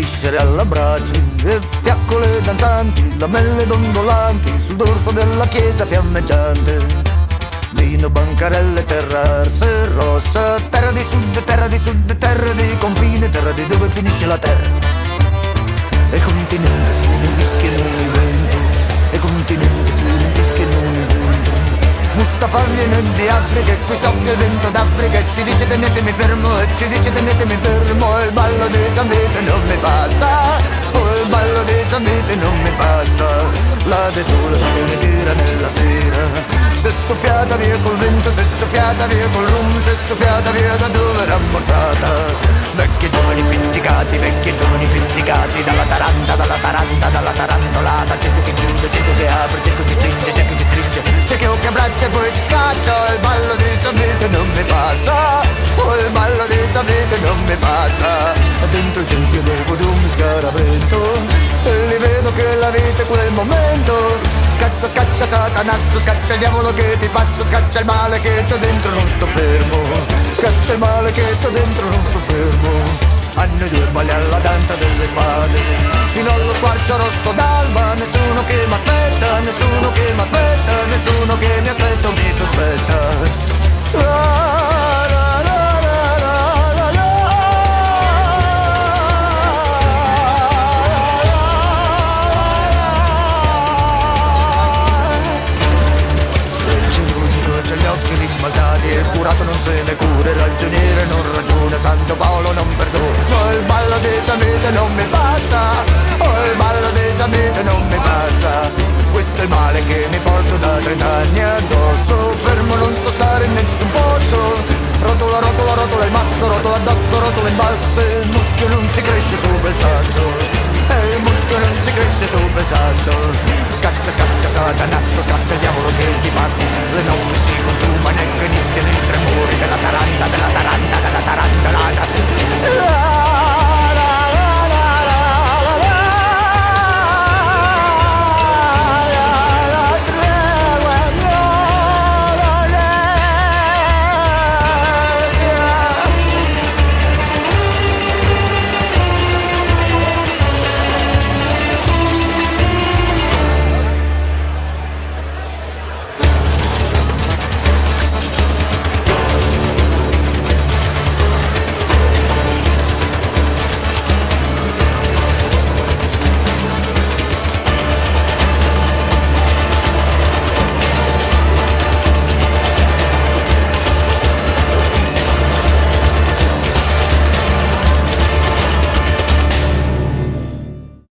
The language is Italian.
viscere alla brace e fiaccole danzanti, lamelle dondolanti sul dorso della chiesa fiammeggiante. Vino, bancarelle, terra arsa rossa, terra di sud, terra di sud, terra di confine, terra di dove finisce la terra. E continente si infischia in un vento, e continente si infischia in un vento. Mustafa viene di Africa e qui soffia il vento d'Africa e ci dice tenetemi fermo, e ci dice tenetemi fermo. E il ballo dei Samite non mi passa, oh il ballo dei Samite non mi passa. La desolazione tira nella sera, s'è soffiata via col vento, s'è soffiata via col rum, s'è soffiata via da dove era ammorzata. Vecchi giovani pizzicati, vecchi giovani pizzicati, dalla taranta, dalla taranta, dalla tarantolata. Cerco che chiude, cerco che apre, cerco che stringe, cerco che stringe, cerco che abbraccia e poi ti scaccia. Il ballo di Samite non mi passa, oh il ballo di Samite non mi passa. Dentro il cerchio del voodoo mi scaravento e li vedo che la vita è quel momento. Scaccia, scaccia Satanasso, scaccia il diavolo che ti passa, scaccia il male che c'ho dentro, non sto fermo. Scaccia il male che c'ho dentro, non sto fermo. A noi due balliamo la danza delle spade, fino allo squarcio rosso d'alba. Nessuno che m'aspetta, nessuno che m'aspetta, nessuno che mi aspetta o mi sospetta. Gli occhi rimbalzati, il curato non se ne cura, il ragioniere non ragiona, Santo Paolo non perdona. Ma il ballo dei Samite non mi passa, oh il ballo dei Samite non mi passa. Questo è il male che mi porto da 30 anni addosso, fermo non so stare in nessun posto. Rotola, rotola, rotola il masso, rotola addosso, rotola in basso, il muschio non si cresce sopra il sasso. E il muschio non si cresce sopra il sasso. Scaccia, scaccia Satanasso, scaccia il diavolo che ti passi. Le nomi si consumano e iniziano i tremori della taranta, della taranta.